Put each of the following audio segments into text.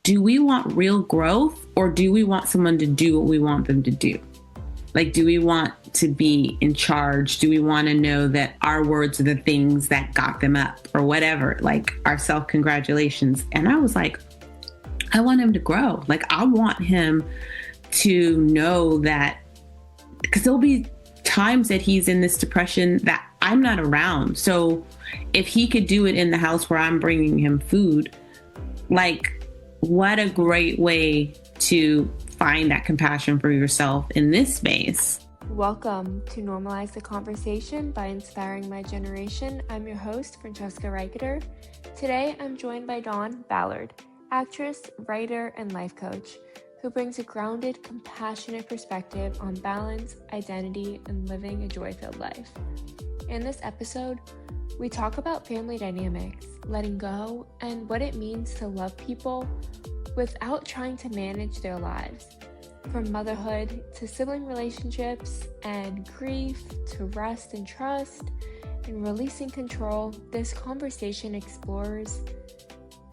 do we want real growth, or do we want someone to do what we want them to do? Like, do we want to be in charge? Do we want to know that our words are the things that got them up, or whatever, like our self-congratulations? And I was like, I want him to grow. Like, I want him to know that, because there'll be times that he's in this depression that I'm not around. So if he could do it in the house where I'm bringing him food, like, what a great way to find that compassion for yourself in this space. Welcome to Normalize the Conversation by Inspiring My Generation. I'm your host, Francesca Reicherter. Today, I'm joined by Dahn Ballard, actress, writer, and life coach, who brings a grounded, compassionate perspective on balance, identity, and living a joy-filled life. In this episode, we talk about family dynamics, letting go, and what it means to love people without trying to manage their lives. From motherhood to sibling relationships and grief to rest and trust and releasing control, this conversation explores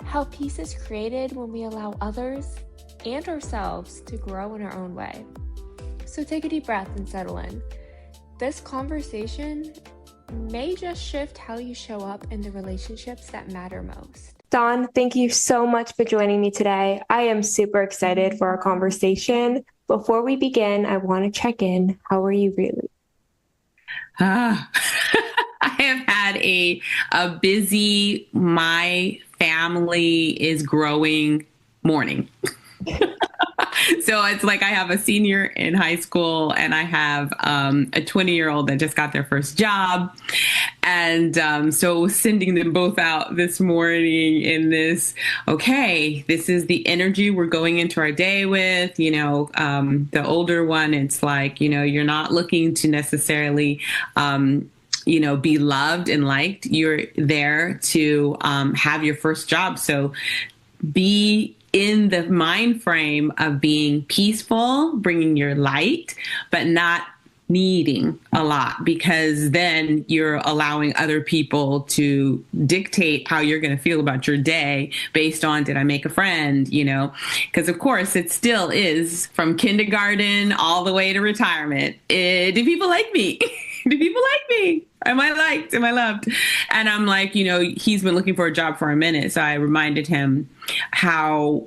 how peace is created when we allow others and ourselves to grow in our own way. So take a deep breath and settle in. This conversation may just shift how you show up in the relationships that matter most. Dahn, thank you so much for joining me today. I am super excited for our conversation. Before we begin, I want to check in. How are you really? I have had a busy, my family is growing morning. So it's like I have a senior in high school and I have a 20-year-old that just got their first job. And so sending them both out this morning in this, okay, this is the energy we're going into our day with. The older one, it's like, you're not looking to necessarily be loved and liked. You're there to have your first job. So be in the mind frame of being peaceful, bringing your light, but not needing a lot, because then you're allowing other people to dictate how you're going to feel about your day based on, did I make a friend? Because of course it still is, from kindergarten all the way to retirement. Do people like me? Do people like me? Am I liked? Am I loved? And I'm like, he's been looking for a job for a minute. So I reminded him how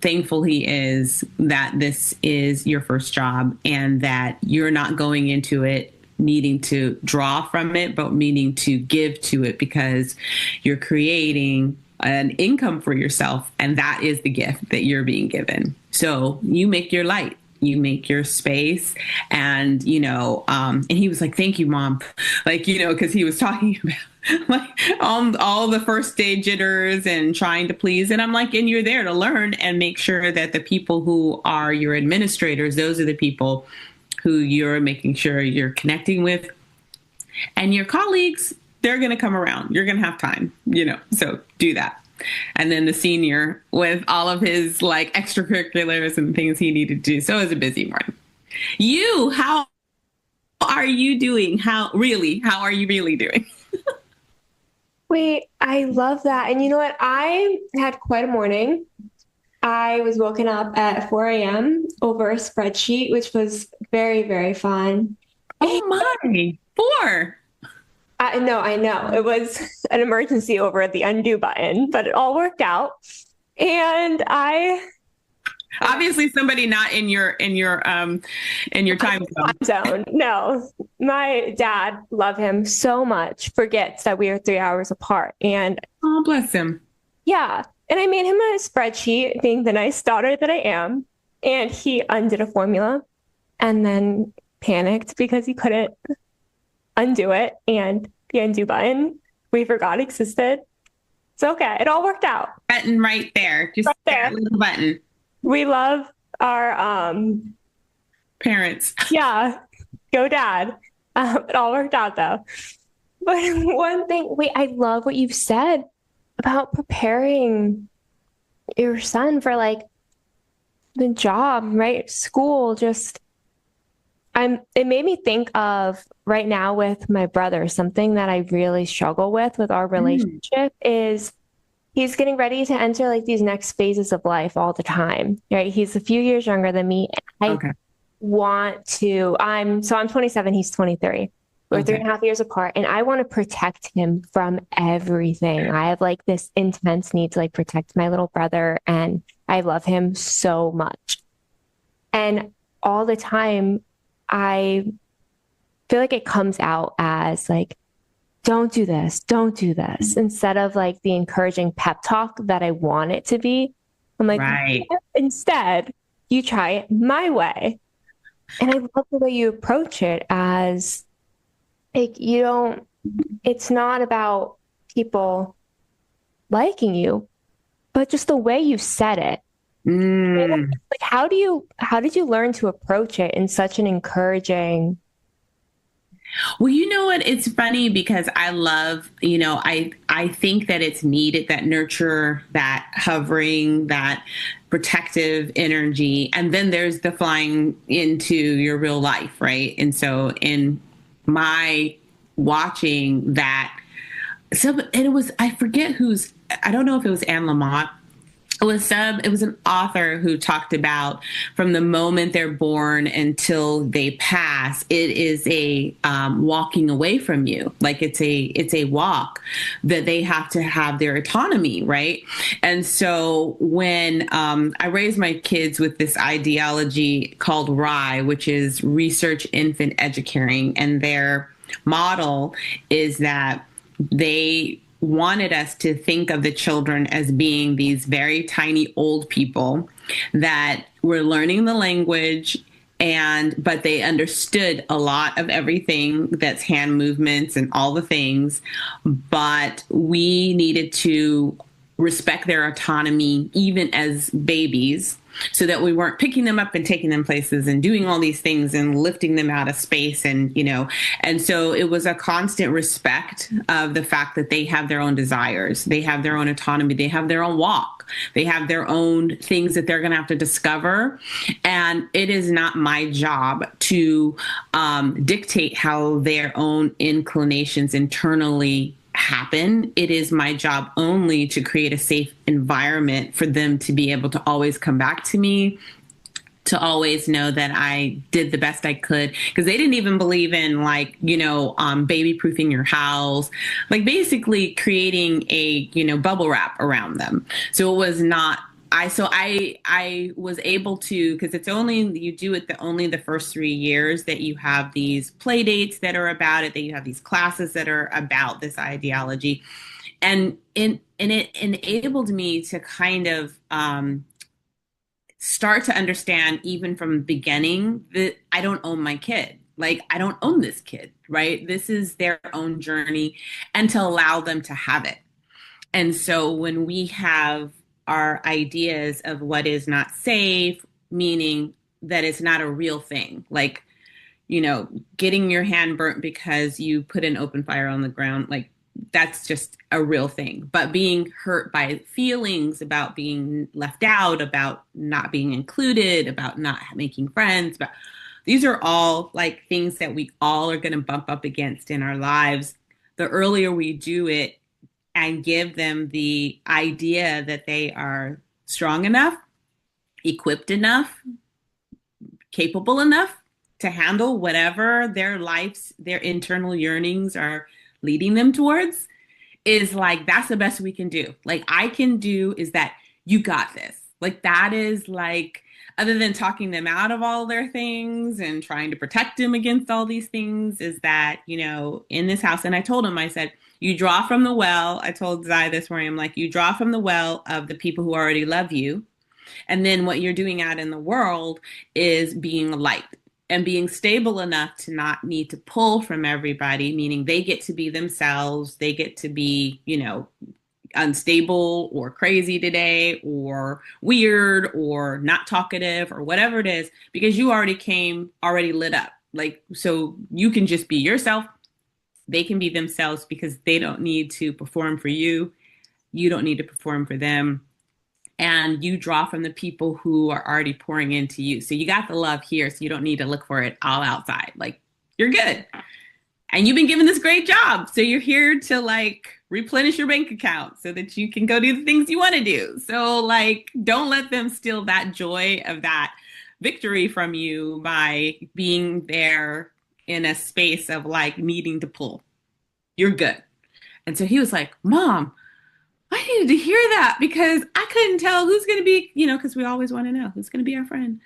thankful he is that this is your first job and that you're not going into it needing to draw from it, but needing to give to it, because you're creating an income for yourself. And that is the gift that you're being given. So you make your light. You make your space. And, and he was like, thank you, Mom. Like, because he was talking about like all the first day jitters and trying to please. And I'm like, and you're there to learn and make sure that the people who are your administrators, those are the people who you're making sure you're connecting with. And your colleagues, they're going to come around. You're going to have time, so do that. And then the senior with all of his like extracurriculars and things he needed to do. So it was a busy morning. How are you doing? How are you really doing? Wait, I love that. And you know what? I had quite a morning. I was woken up at 4 a.m. over a spreadsheet, which was very, very fun. Oh my, 4. No, I know. It was an emergency over the undo button, but it all worked out. And obviously somebody not in your time zone. No, my dad, love him so much, forgets that we are 3 hours apart. And oh, bless him. Yeah. And I made him a spreadsheet, being the nice daughter that I am. And he undid a formula and then panicked because he couldn't undo it, and the undo button we forgot existed. It's okay. It all worked out. Button right there. Just right there. That little button. We love our parents. Yeah. Go dad. It all worked out though. But one thing, I love what you've said about preparing your son for like the job, right? School, it made me think of right now with my brother, something that I really struggle with our relationship is he's getting ready to enter like these next phases of life all the time, right? He's a few years younger than me. I Okay. want to, I'm 27, he's 23. We're three Okay. and a half years apart, and I want to protect him from everything. I have like this intense need to like protect my little brother, and I love him so much. And all the time, I feel like it comes out as like, don't do this, instead of like the encouraging pep talk that I want it to be. I'm like, Right. instead, you try it my way. And I love the way you approach it as like, it's not about people liking you, but just the way you said it. Mm. Like, how did you learn to approach it in such an encouraging? Well, you know what? It's funny because I love, I think that it's needed, that nurture, that hovering, that protective energy. And then there's the flying into your real life, right? And so in my watching that, and it was, I forget who's, I don't know if it was Anne Lamott. It was an author who talked about from the moment they're born until they pass, it is a walking away from you. Like it's a walk that they have to have their autonomy, right? And so when I raised my kids with this ideology called RIE, which is Research Infant Educating, and their model is that they wanted us to think of the children as being these very tiny old people that were learning the language, and but they understood a lot of everything, that's hand movements and all the things, but we needed to respect their autonomy even as babies, so that we weren't picking them up and taking them places and doing all these things and lifting them out of space. And and so it was a constant respect of the fact that they have their own desires, they have their own autonomy, they have their own walk, they have their own things that they're going to have to discover. And it is not my job to dictate how their own inclinations internally happen. It is my job only to create a safe environment for them to be able to always come back to me, to always know that I did the best I could. Because they didn't even believe in like, baby proofing your house, like basically creating a, bubble wrap around them. So it was not, I was able to, because it's only, you do it only the first 3 years that you have these play dates that are about it, that you have these classes that are about this ideology. And it enabled me to kind of start to understand, even from the beginning, that I don't own my kid. Like, I don't own this kid, right? This is their own journey, and to allow them to have it. And so when we have our ideas of what is not safe, meaning that it's not a real thing, like, getting your hand burnt because you put an open fire on the ground, like that's just a real thing. But being hurt by feelings about being left out, about not being included, about not making friends, but these are all like things that we all are going to bump up against in our lives. The earlier we do it and give them the idea that they are strong enough, equipped enough, capable enough to handle whatever their lives, their internal yearnings are leading them towards, is like, that's the best we can do. Like, I can do is that you got this. Like, that is like, other than talking them out of all their things and trying to protect them against all these things, is that, in this house, and I told him, I said, you draw from the well. I told Zai this morning, I'm like, you draw from the well of the people who already love you. And then what you're doing out in the world is being a light and being stable enough to not need to pull from everybody, meaning they get to be themselves. They get to be, unstable or crazy today or weird or not talkative or whatever it is, because you already came already lit up. Like, so you can just be yourself. They can be themselves because they don't need to perform for you. You don't need to perform for them, and you draw from the people who are already pouring into you. So you got the love here, so you don't need to look for it all outside. Like, you're good. and you've been given this great job. So you're here to like replenish your bank account so that you can go do the things you want to do. So like don't let them steal that joy of that victory from you by being there in a space of like needing to pull. You're good. And so he was like, Mom, I needed to hear that because I couldn't tell who's going to be, because we always want to know who's going to be our friend.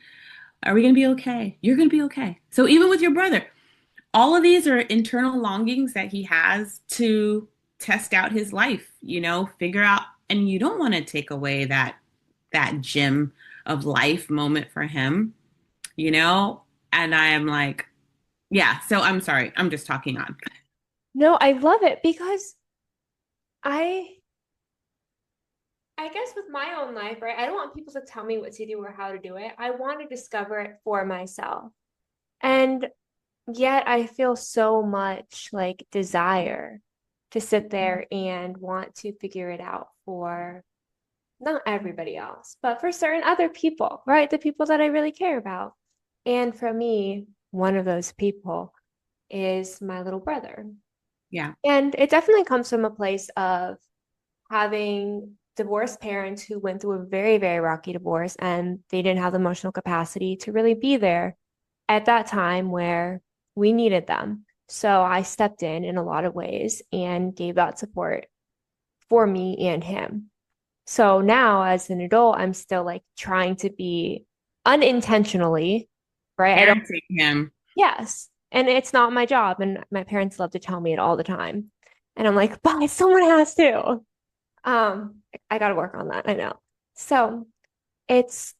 Are we going to be okay? You're going to be okay. So even with your brother, all of these are internal longings that he has to test out his life, figure out, and you don't want to take away that gem of life moment for him, you know? And I am like, yeah, so I'm sorry. I'm just talking on. No, I love it because I I guess with my own life, right? I don't want people to tell me what to do or how to do it. I want to discover it for myself. And yet I feel so much like desire to sit there and want to figure it out for not everybody else, but for certain other people, right? The people that I really care about. And for me, one of those people is my little brother. Yeah. And it definitely comes from a place of having divorced parents who went through a very, very rocky divorce and they didn't have the emotional capacity to really be there at that time where we needed them. So I stepped in a lot of ways and gave that support for me and him. So now as an adult, I'm still like trying to be unintentionally, right? I don't, Parenting him. yes. And it's not my job. And my parents love to tell me it all the time. And I'm like, but someone has to. I got to work on that. I know. So it's,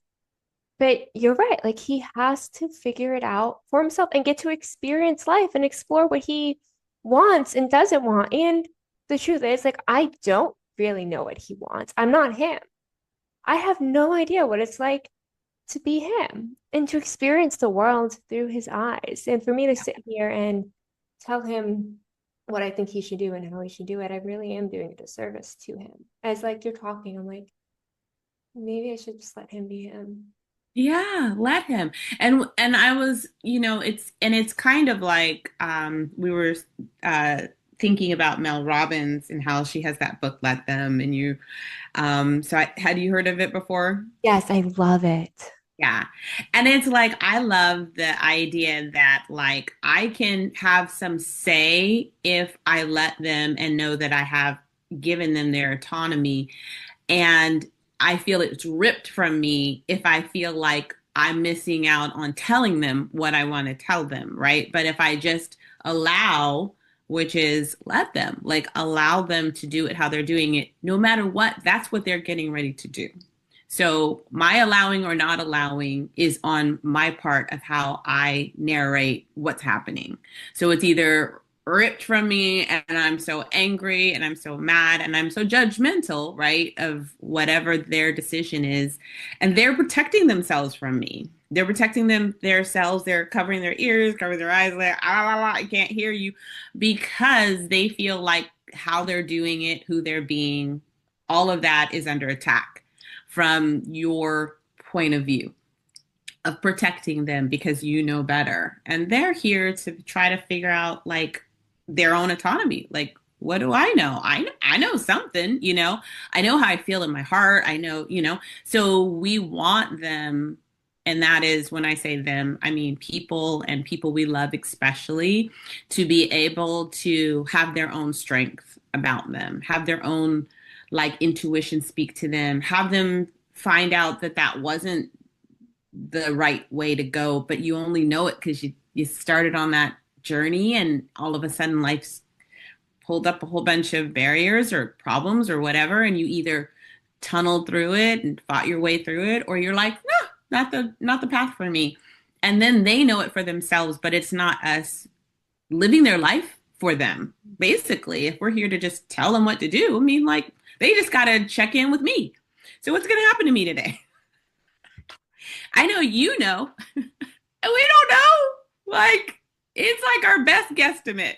but you're right. Like he has to figure it out for himself and get to experience life and explore what he wants and doesn't want. And the truth is, like, I don't really know what he wants. I'm not him. I have no idea what it's like to be him and to experience the world through his eyes. And for me to sit here and tell him what I think he should do and how he should do it, I really am doing a disservice to him. As like you're talking, I'm like, maybe I should just let him be him. Yeah, let him. And I was, it's kind of like we were uh thinking about Mel Robbins and how she has that book Let Them and you had you heard of it before? Yes, I love it. Yeah. And it's like, I love the idea that, like, I can have some say if I let them and know that I have given them their autonomy. And I feel it's ripped from me if I feel like I'm missing out on telling them what I want to tell them, right? But if I just allow, which is let them, like, allow them to do it how they're doing it, no matter what, that's what they're getting ready to do. So my allowing or not allowing is on my part of how I narrate what's happening. So it's either ripped from me and I'm so angry and I'm so mad and I'm so judgmental, right, of whatever their decision is. And they're protecting themselves from me. They're protecting themselves. They're covering their ears, covering their eyes, like, ah, la, la, I can't hear you because they feel like how they're doing it, who they're being, all of that is under attack from your point of view of protecting them because you know better. And they're here to try to figure out like their own autonomy. Like, what do I know? I know something, I know how I feel in my heart. I know, so we want them. And that is when I say them, I mean people and people we love, especially to be able to have their own strength about them, have their own like intuition speak to them, have them find out that that wasn't the right way to go, but you only know it because you started on that journey and all of a sudden life's pulled up a whole bunch of barriers or problems or whatever, and you either tunneled through it and fought your way through it, or you're like, no, not the path for me. And then they know it for themselves, but it's not us living their life for them. Basically, if we're here to just tell them what to do, I mean, like, they just got to check in with me. So what's going to happen to me today? I know you know, and we don't know. Like, it's like our best guesstimate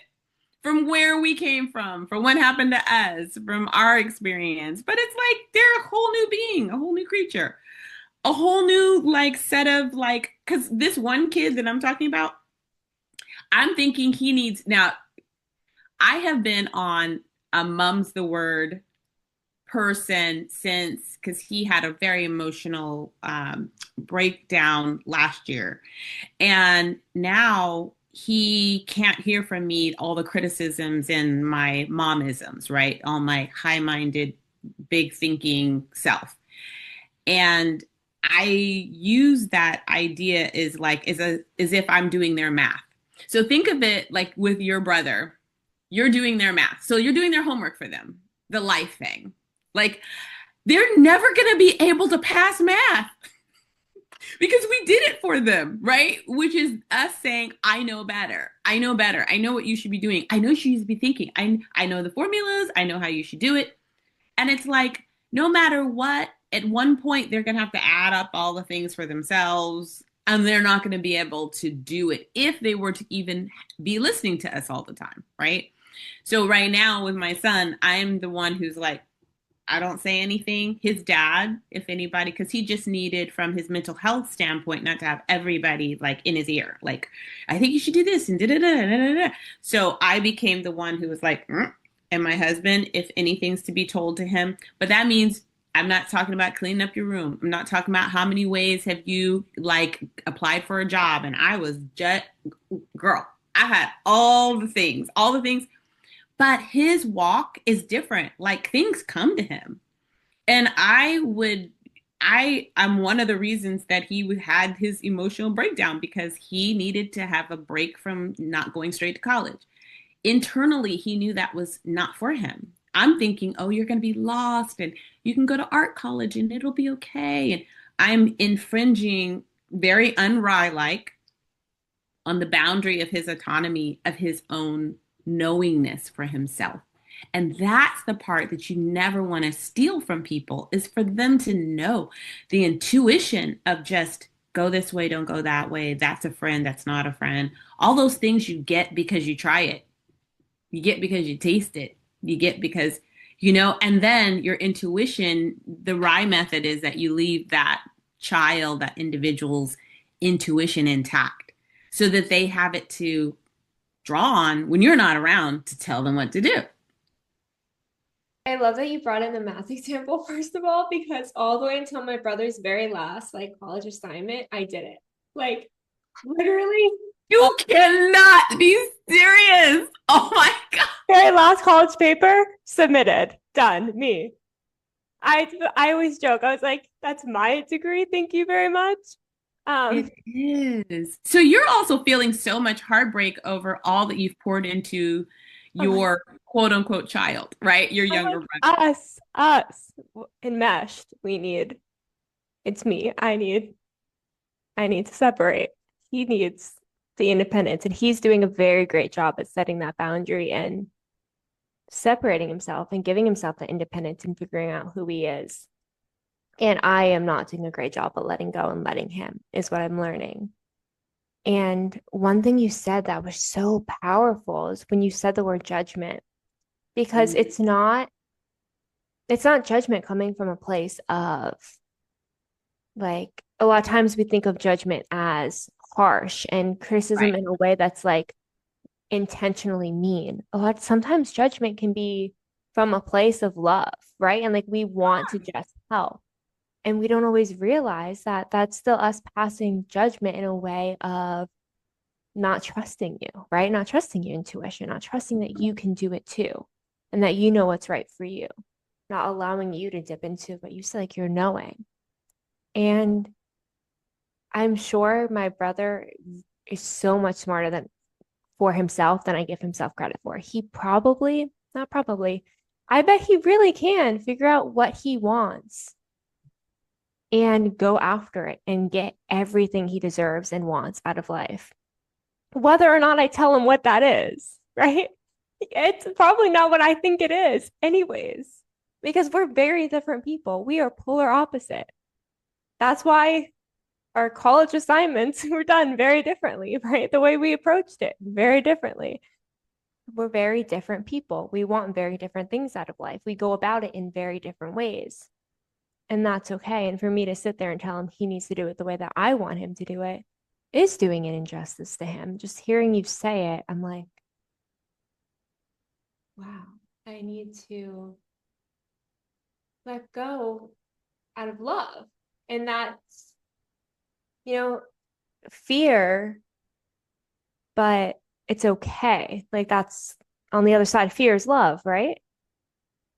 from where we came from what happened to us, from our experience. But it's like they're a whole new being, a whole new creature, a whole new like set of like, because this one kid that I'm talking about, I'm thinking he needs now. I have been on a mum's the word person since because he had a very emotional breakdown last year. And now he can't hear from me all the criticisms and my momisms, right? All my high minded, big thinking self. And I use that idea as like as if I'm doing their math. So think of it like with your brother. You're doing their math. So you're doing their homework for them, the life thing. Like they're never going to be able to pass math because we did it for them, right? Which is us saying, I know better. I know better. I know what you should be doing. I know you should be thinking. I know the formulas. I know how you should do it. And it's like, no matter what, at one point, they're going to have to add up all the things for themselves. And they're not going to be able to do it if they were to even be listening to us all the time, right? So, right now, with my son, I'm the one who's like, I don't say anything. His dad, if anybody, because he just needed, from his mental health standpoint, not to have everybody like in his ear. Like, I think you should do this and da da da da da. So I became the one who was like, and my husband, if anything's to be told to him, but that means I'm not talking about cleaning up your room. I'm not talking about how many ways have you like applied for a job. And I was just, girl, I had all the things, but his walk is different. Like things come to him. And I'm one of the reasons that he had his emotional breakdown because he needed to have a break from not going straight to college. Internally, he knew that was not for him. I'm thinking, oh, you're going to be lost and you can go to art college and it'll be okay. And I'm infringing very unRye like on the boundary of his autonomy, of his own knowingness for himself. And that's the part that you never want to steal from people is for them to know the intuition of just go this way, don't go that way. That's a friend, that's not a friend. All those things you get because you try it. You get because you taste it. You get because, and then your intuition, the RIE method is that you leave that child, that individual's intuition intact so that they have it to draw on when you're not around to tell them what to do. I love that you brought in the math example, first of all, because all the way until my brother's very last college assignment, I did it. Literally. You cannot be serious. Oh my God. Very last college paper submitted, done, me. I always joke. I was like, that's my degree. Thank you very much. It is. So you're also feeling so much heartbreak over all that you've poured into your quote unquote child, right? Your younger brother. Us enmeshed. It's me. I need to separate. He needs the independence, and he's doing a very great job at setting that boundary and separating himself and giving himself the independence and figuring out who he is. And I am not doing a great job at letting go and letting him, is what I'm learning. And one thing you said that was so powerful is when you said the word judgment, because it's not judgment coming from a place of a lot of times we think of judgment as harsh and criticism in a way that's intentionally mean. Sometimes judgment can be from a place of love, right? And we want to just help. And we don't always realize that that's still us passing judgment in a way of not trusting you, right? Not trusting your intuition, not trusting that you can do it too, and that you know what's right for you, not allowing you to dip into what you said, you're knowing. And I'm sure my brother is so much smarter for himself than I give himself credit for. He I bet he really can figure out what he wants and go after it and get everything he deserves and wants out of life. Whether or not I tell him what that is, right? It's probably not what I think it is anyways, because we're very different people. We are polar opposite. That's why our college assignments were done very differently, right? The way we approached it very differently. We're very different people. We want very different things out of life. We go about it in very different ways. And that's okay. And for me to sit there and tell him he needs to do it the way that I want him to do it is doing an injustice to him. Just hearing you say it, I'm like, wow, I need to let go out of love. And that's, you know, fear, but it's okay. Like that's on the other side. Fear is love, right?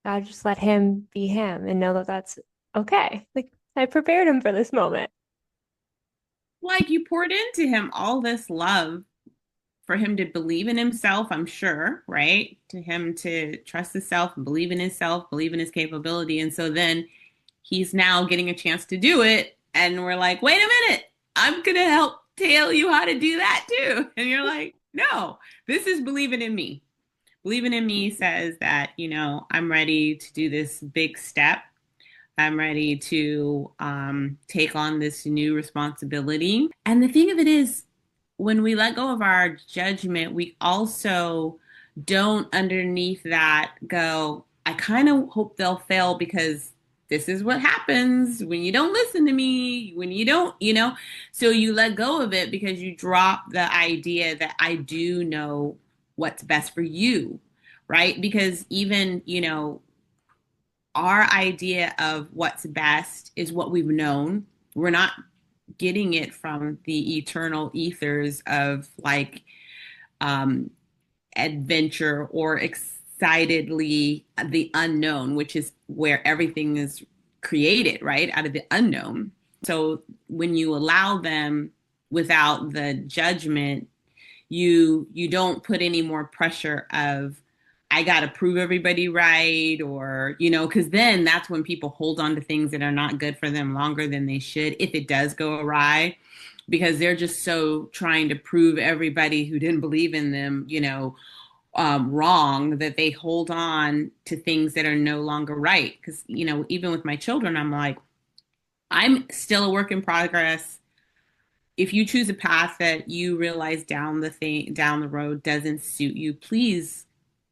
I just let him be him and know that that's okay. Like I prepared him for this moment. Like you poured into him all this love for him to believe in himself, I'm sure, right? To him to trust himself, believe in himself, believe in his capability. And so then he's now getting a chance to do it. And we're like, wait a minute, I'm going to help tell you how to do that too. And you're like, no, this is believing in me. Believing in me says that, I'm ready to do this big step. I'm ready to take on this new responsibility. And the thing of it is, when we let go of our judgment, we also don't underneath that go, I kind of hope they'll fail because this is what happens when you don't listen to me, when you don't, So you let go of it because you drop the idea that I do know what's best for you, right? Because even, our idea of what's best is what we've known. We're not getting it from the eternal ethers of like um, adventure or excitedly the unknown, which is where everything is created, right? Out of the unknown. So when you allow them without the judgment, you don't put any more pressure of I got to prove everybody right or because then that's when people hold on to things that are not good for them longer than they should if it does go awry because they're just so trying to prove everybody who didn't believe in them wrong that they hold on to things that are no longer right because even with my children I'm like I'm still a work in progress. If you choose a path that you realize down the road doesn't suit you, please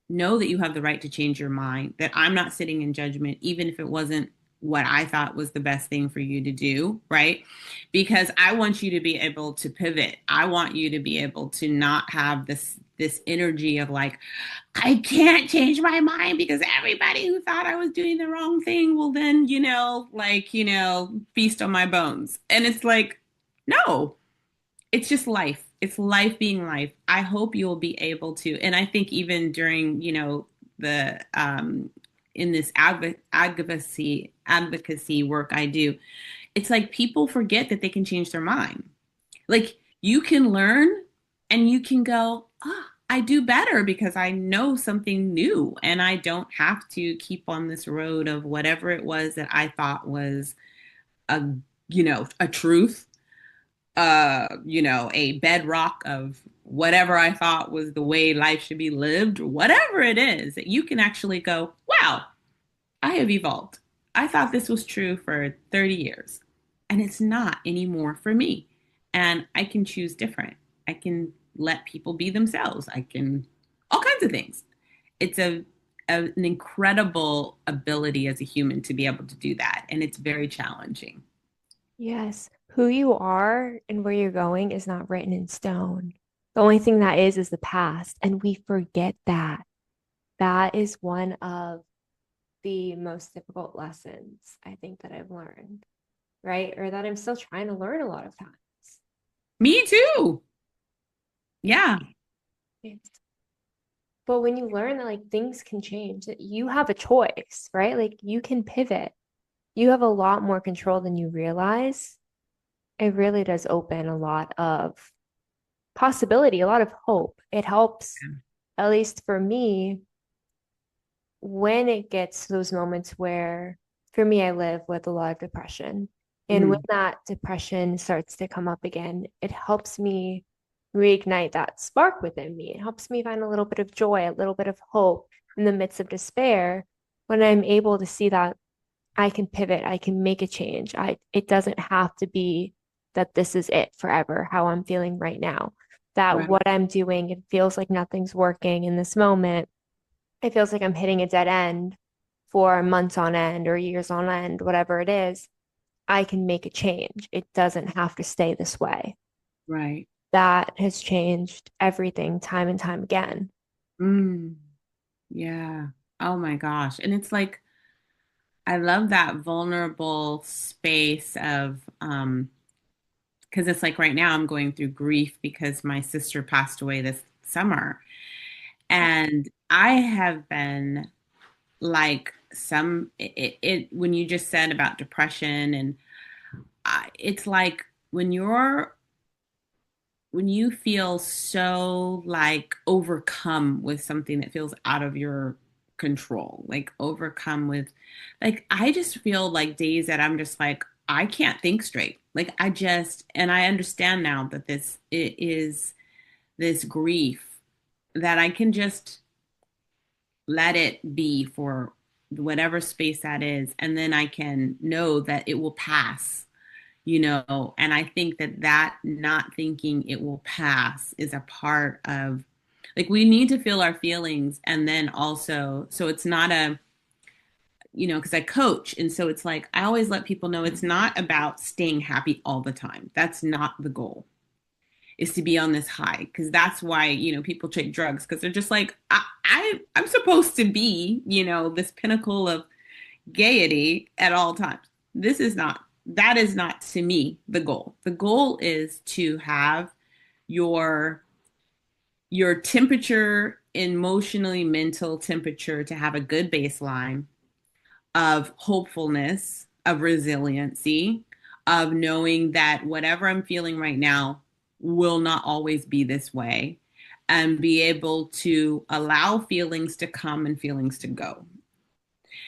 know that you have the right to change your mind, that I'm not sitting in judgment, even if it wasn't what I thought was the best thing for you to do, right? Because I want you to be able to pivot. I want you to be able to not have this energy of like, I can't change my mind because everybody who thought I was doing the wrong thing will then, feast on my bones. And it's like, no, it's just life. It's life being life. I hope you'll be able to. And I think even during, the in this advocacy work I do, it's like people forget that they can change their mind. Like you can learn and you can go, I do better because I know something new and I don't have to keep on this road of whatever it was that I thought was a, a truth a bedrock of whatever I thought was the way life should be lived, whatever it is, that you can actually go, wow, I have evolved. I thought this was true for 30 years, and it's not anymore for me. And I can choose different. I can let people be themselves. I can, all kinds of things. It's an incredible ability as a human to be able to do that. And it's very challenging. Yes, who you are and where you're going is not written in stone. The only thing that is the past, and we forget that. That is one of the most difficult lessons I think that I've learned, right? Or that I'm still trying to learn a lot of times. Me too. Yeah. It's- But when you learn that like things can change, that you have a choice, right? Like you can pivot. You have a lot more control than you realize. It really does open a lot of possibility, a lot of hope. It helps, at least for me, when it gets to those moments where, for me, I live with a lot of depression. And when Mm, that depression starts to come up again, it helps me reignite that spark within me. It helps me find a little bit of joy, a little bit of hope in the midst of despair when I'm able to see that I can pivot, I can make a change. It doesn't have to be that this is it forever, how I'm feeling right now. That right. what I'm doing, it feels like nothing's working in this moment. It feels like I'm hitting a dead end for months on end or years on end, whatever it is. I can make a change. It doesn't have to stay this way. Right. That has changed everything time and time again. Mm. Yeah. Oh my gosh. And it's like, I love that vulnerable space of, because it's like right now I'm going through grief because my sister passed away this summer. And I have been like when you just said about depression and it's like when you feel so like overcome with something that feels out of your control, like overcome with, like, I just feel like days that I'm just like, I can't think straight. Like, and I understand now that it is this grief that I can just let it be for whatever space that is. And then I can know that it will pass, and I think that not thinking it will pass is a part of, like, we need to feel our feelings. And then also, so it's not because I coach. And so it's like, I always let people know it's not about staying happy all the time. That's not the goal, is to be on this high. Because that's why, people take drugs, because they're just like, I'm supposed to be, this pinnacle of gaiety at all times. That is not to me the goal. The goal is to have your temperature, emotionally, mental temperature, to have a good baseline of hopefulness, of resiliency, of knowing that whatever I'm feeling right now will not always be this way, and be able to allow feelings to come and feelings to go.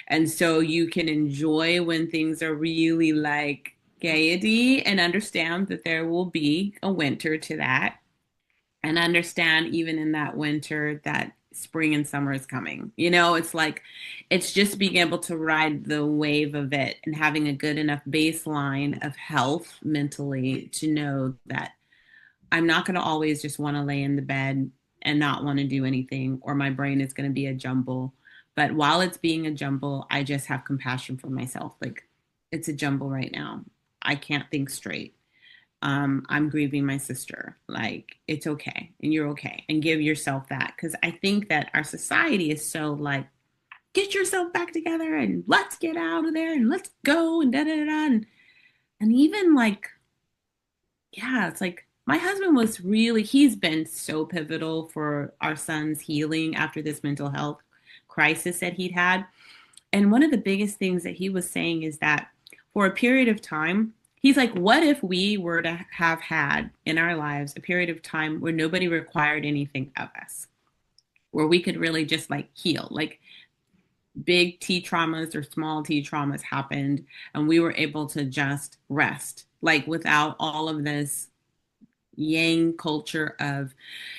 And so you can enjoy when things are really like gaiety, and understand that there will be a winter to that. And understand even in that winter that spring and summer is coming. It's like, it's just being able to ride the wave of it and having a good enough baseline of health mentally to know that I'm not going to always just want to lay in the bed and not want to do anything, or my brain is going to be a jumble. But while it's being a jumble, I just have compassion for myself. Like, it's a jumble right now. I can't think straight. I'm grieving my sister. Like, it's okay. And you're okay. And give yourself that. Because I think that our society is so like, get yourself back together and let's get out of there and let's go and da da da. Da. And even like, yeah, it's like my husband he's been so pivotal for our son's healing after this mental health crisis that he'd had. And one of the biggest things that he was saying is that for a period of time, he's like, what if we were to have had in our lives a period of time where nobody required anything of us, where we could really just like heal, like big T traumas or small T traumas happened, and we were able to just rest, like without all of this yang culture of,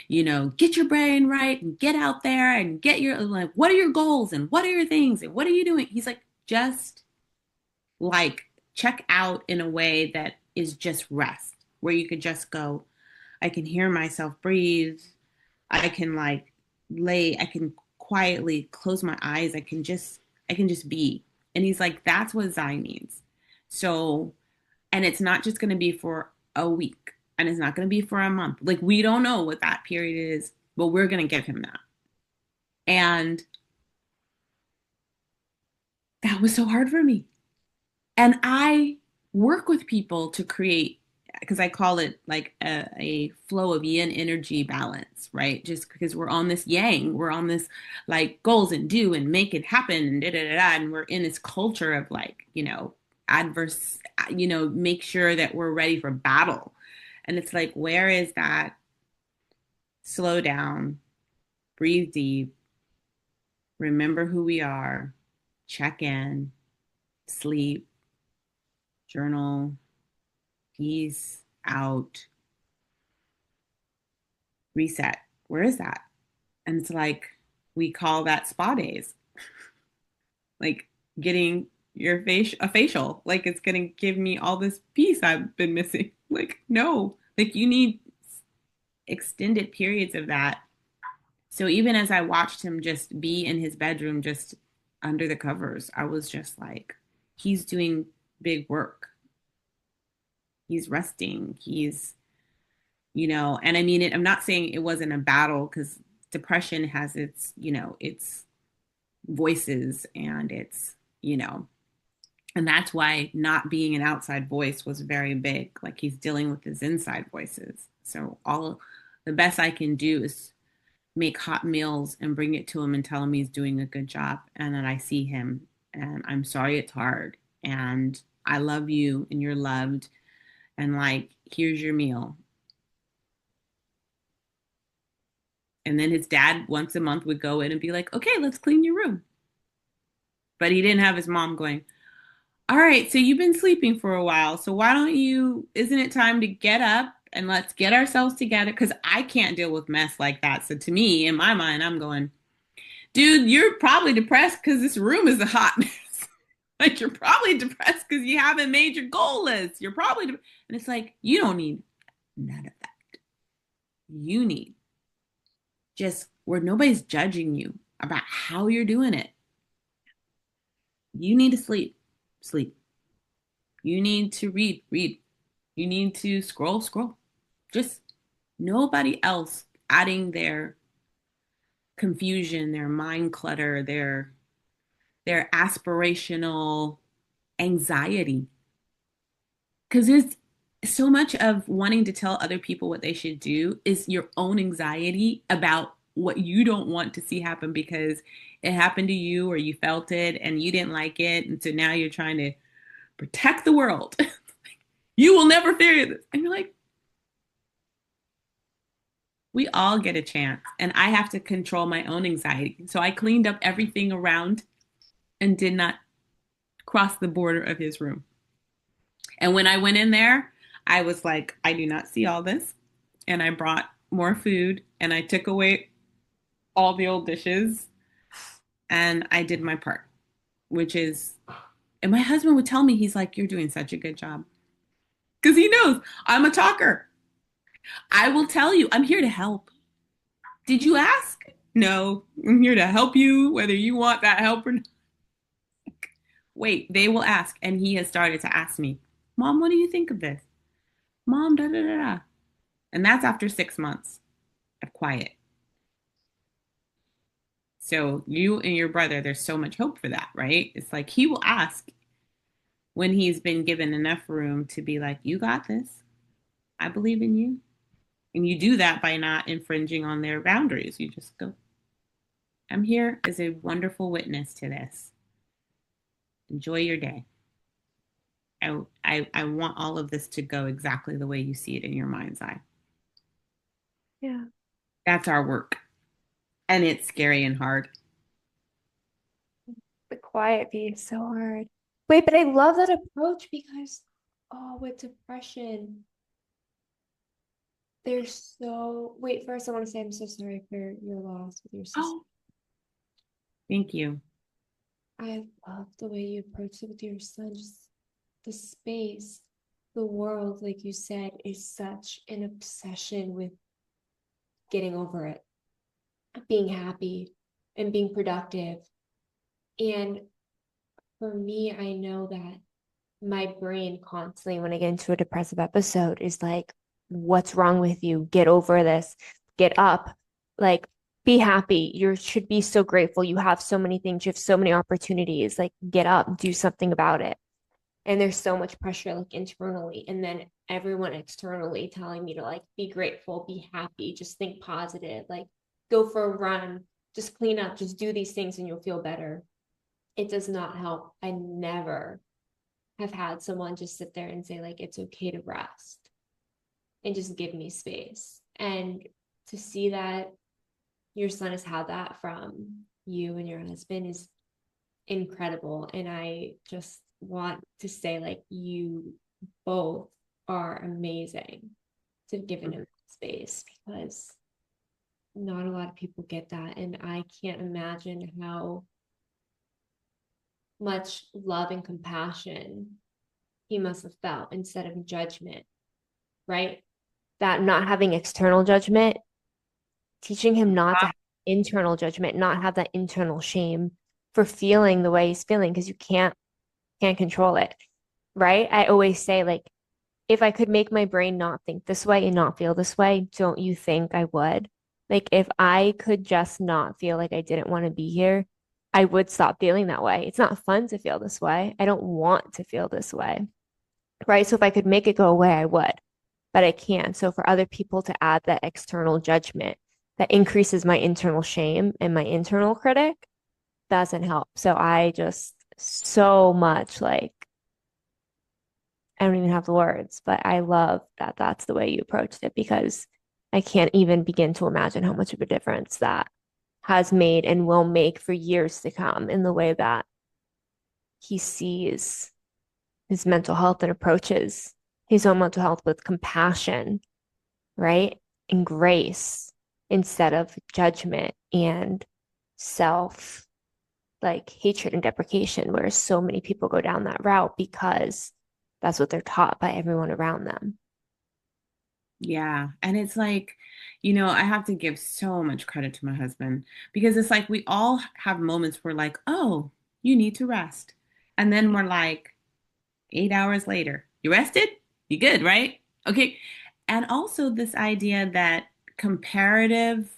get your brain right and get out there and get your, like, what are your goals and what are your things and what are you doing? He's like, just like check out in a way that is just rest, where you could just go, I can hear myself breathe. I can like I can quietly close my eyes. I can just be. And he's like, that's what Zai needs. So, and it's not just going to be for a week, and it's not going to be for a month. Like, we don't know what that period is, but we're going to give him that. And that was so hard for me. And I work with people to create, because I call it like a flow of yin energy balance, right? Just because we're on this yang, we're on this like goals and do and make it happen and da da da da. And we're in this culture of like, adverse, make sure that we're ready for battle. And it's like, where is that? Slow down, breathe deep, remember who we are, check in, sleep, journal, peace out, reset. Where is that? And it's like, we call that spa days, like getting a facial, like it's going to give me all this peace I've been missing. Like, no, like you need extended periods of that. So even as I watched him just be in his bedroom, just under the covers, I was just like, he's doing big work. He's resting. And I mean it, I'm not saying it wasn't a battle, because depression has its, its voices, and it's, you know, and that's why not being an outside voice was very big. Like he's dealing with his inside voices. So all the best I can do is make hot meals and bring it to him and tell him he's doing a good job and that I see him and I'm sorry it's hard and I love you and you're loved and like here's your meal. And then his dad once a month would go in and be like, okay, let's clean your room. But he didn't have his mom going, all right, so you've been sleeping for a while. So why don't you, isn't it time to get up and let's get ourselves together? Because I can't deal with mess like that. So to me, in my mind, I'm going, dude, you're probably depressed because this room is a hot mess. Like you're probably depressed because you haven't made your goal list. You're probably, and it's like, you don't need none of that. You need just where nobody's judging you about how you're doing it. You need to sleep, sleep. You need to read, read. You need to scroll, scroll. Just nobody else adding their confusion, their mind clutter, their aspirational anxiety. Because there's so much of wanting to tell other people what they should do is your own anxiety about what you don't want to see happen because it happened to you or you felt it and you didn't like it. And so now you're trying to protect the world. You will never fear this. And you're like, we all get a chance. And I have to control my own anxiety. So I cleaned up everything around and did not cross the border of his room. And when I went in there, I was like, I do not see all this. And I brought more food and I took away all the old dishes and I did my part, which is, and my husband would tell me, he's like, you're doing such a good job. Because he knows I'm a talker. I will tell you, I'm here to help. Did you ask? No, I'm here to help you, whether you want that help or not. Wait, they will ask. And he has started to ask me, Mom, what do you think of this? Mom, da da da da. And that's after 6 months of quiet. So you and your brother, there's so much hope for that, right? It's like he will ask when he's been given enough room to be like, you got this. I believe in you. And you do that by not infringing on their boundaries. You just go, I'm here as a wonderful witness to this. Enjoy your day. I want all of this to go exactly the way you see it in your mind's eye. Yeah. That's our work. And it's scary and hard. The quiet piece so hard. Wait, but I love that approach because, oh, with depression, there's so. Wait, first I want to say I'm so sorry for your loss with your sister. Oh, thank you. I love the way you approach it with your son. Just the space, the world, like you said, is such an obsession with getting over it, being happy, and being productive. And for me, I know that my brain constantly, when I get into a depressive episode, is like, what's wrong with you? Get over this. Get up. Like, be happy. You should be so grateful. You have so many things. You have so many opportunities. Like, get up, do something about it. And there's so much pressure, like internally, and then everyone externally telling me to like be grateful, be happy, just think positive, like go for a run, just clean up, just do these things and you'll feel better. It does not help. I never have had someone just sit there and say like it's okay to rest and just give me space. And to see that your son has had that from you and your husband is incredible. And I just want to say like you both are amazing to have given him space because not a lot of people get that. And I can't imagine how much love and compassion he must have felt instead of judgment, right? That not having external judgment, teaching him not to have internal judgment, not have that internal shame for feeling the way he's feeling because you can't control it, right? I always say like, if I could make my brain not think this way and not feel this way, don't you think I would? Like if I could just not feel like I didn't want to be here, I would stop feeling that way. It's not fun to feel this way. I don't want to feel this way. Right. So if I could make it go away, I would, but I can't. So for other people to add that external judgment that increases my internal shame and my internal critic doesn't help. So I just so much like, I don't even have the words, but I love that that's the way you approached it because I can't even begin to imagine how much of a difference that has made and will make for years to come in the way that he sees his mental health and approaches his own mental health with compassion, right? And grace instead of judgment and self like hatred and deprecation, where so many people go down that route because that's what they're taught by everyone around them. Yeah. And it's like, I have to give so much credit to my husband because it's like we all have moments where, like, oh, you need to rest. And then we're like, 8 hours later, you rested? You good, right? Okay. And also, this idea that comparative,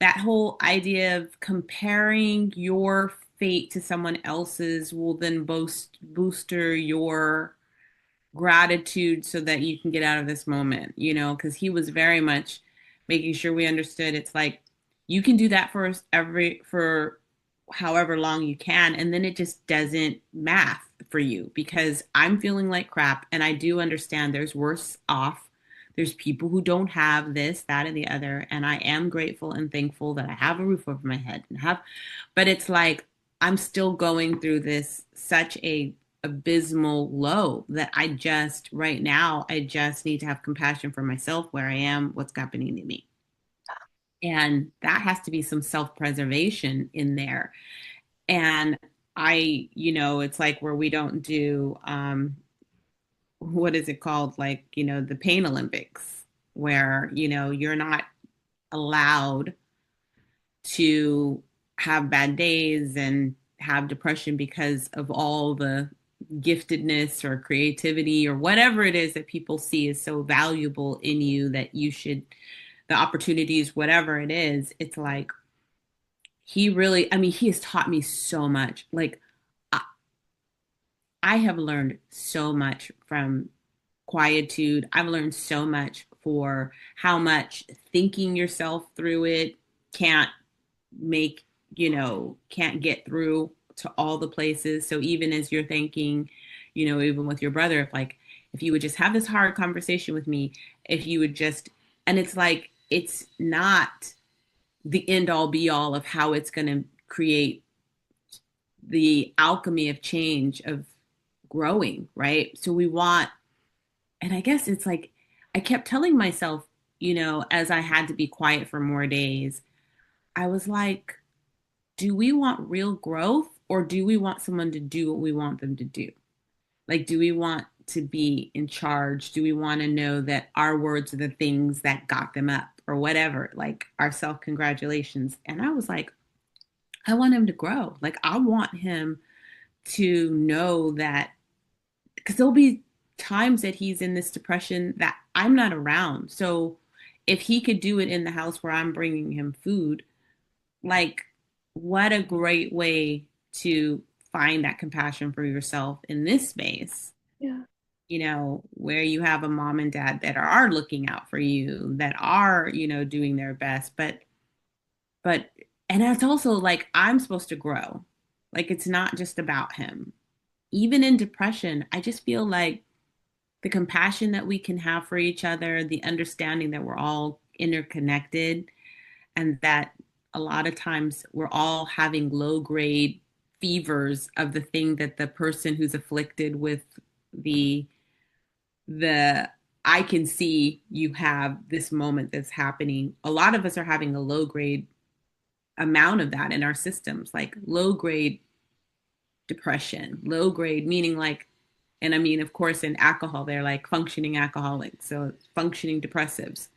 that whole idea of comparing your fate to someone else's will then booster your gratitude so that you can get out of this moment, because he was very much making sure we understood it's like you can do that for however long you can, and then it just doesn't math for you because I'm feeling like crap, and I do understand there's worse off. There's people who don't have this, that, and the other, and I am grateful and thankful that I have a roof over my head and have, but it's like I'm still going through this such a abysmal low that I just right now I just need to have compassion for myself where I am, what's happening to me. And that has to be some self-preservation in there. And it's like where we don't do what is it called? Like, the pain Olympics, where, you're not allowed to have bad days and have depression because of all the giftedness or creativity or whatever it is that people see is so valuable in you that you should, the opportunities, whatever it is, it's like he really, I mean, he has taught me so much. Like, I, I have learned so much from quietude. I've learned so much for how much thinking yourself through it can't make, can't get through to all the places. So even as you're thinking, even with your brother, if you would just have this hard conversation with me, if you would just, and it's like, it's not the end all be all of how it's going to create the alchemy of change, of growing, right? So we want, and I guess it's like, I kept telling myself, as I had to be quiet for more days, I was like, do we want real growth or do we want someone to do what we want them to do? Like, do we want to be in charge? Do we want to know that our words are the things that got them up or whatever, like our self congratulations? And I was like, I want him to grow. Like, I want him to know that because there'll be times that he's in this depression that I'm not around. So if he could do it in the house where I'm bringing him food, like, what a great way to find that compassion for yourself in this space, Yeah. where you have a mom and dad that are looking out for you, that are, doing their best. But, and it's also like I'm supposed to grow. Like, it's not just about him. Even in depression, I just feel like the compassion that we can have for each other, the understanding that we're all interconnected, and that a lot of times we're all having low grade fevers of the thing that the person who's afflicted with the the I can see you have this moment that's happening. A lot of us are having a low grade amount of that in our systems, like low grade depression, low grade meaning like, and I mean, of course, in alcohol, they're like functioning alcoholics, so functioning depressives,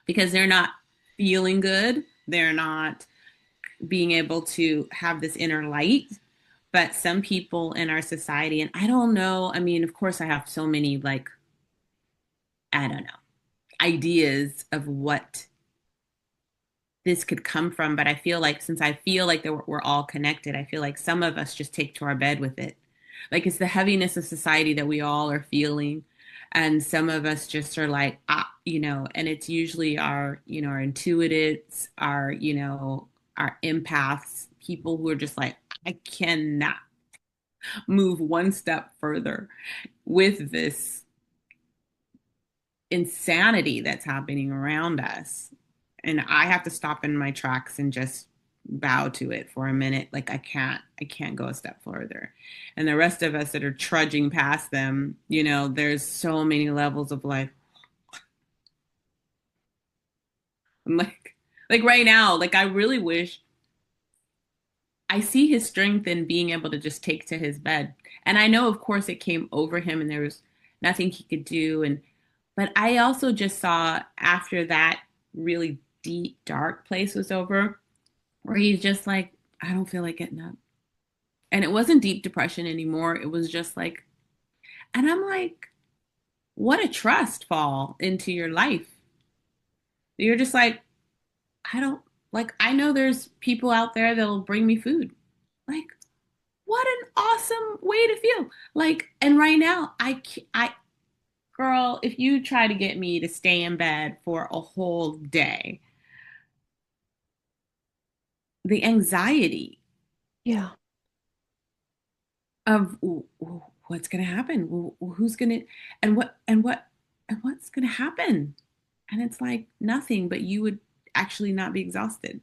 because they're not feeling good. They're not being able to have this inner light. But some people in our society, and I don't know, I mean, of course, I have so many, like, I don't know, ideas of what this could come from, but I feel like since I feel like we're all connected, I feel like some of us just take to our bed with it. Like it's the heaviness of society that we all are feeling. And some of us just are like, and it's usually our intuitives, our empaths, people who are just like, I cannot move one step further with this insanity that's happening around us. And I have to stop in my tracks and just bow to it for a minute. Like I can't go a step further. And the rest of us that are trudging past them, there's so many levels of like, I'm like right now, like I really wish I see his strength in being able to just take to his bed. And I know, of course, it came over him and there was nothing he could do. But I also just saw after that really deep, dark place was over, where he's just like, I don't feel like getting up. And it wasn't deep depression anymore. It was just like, and I'm like, what a trust fall into your life. You're just like, I don't, like, I know there's people out there that'll bring me food. Like, what an awesome way to feel. Like, and right now, girl, if you try to get me to stay in bed for a whole day, the anxiety Yeah. of what's going to happen, who's going to, and what's going to happen, and it's like nothing, but you would actually not be exhausted.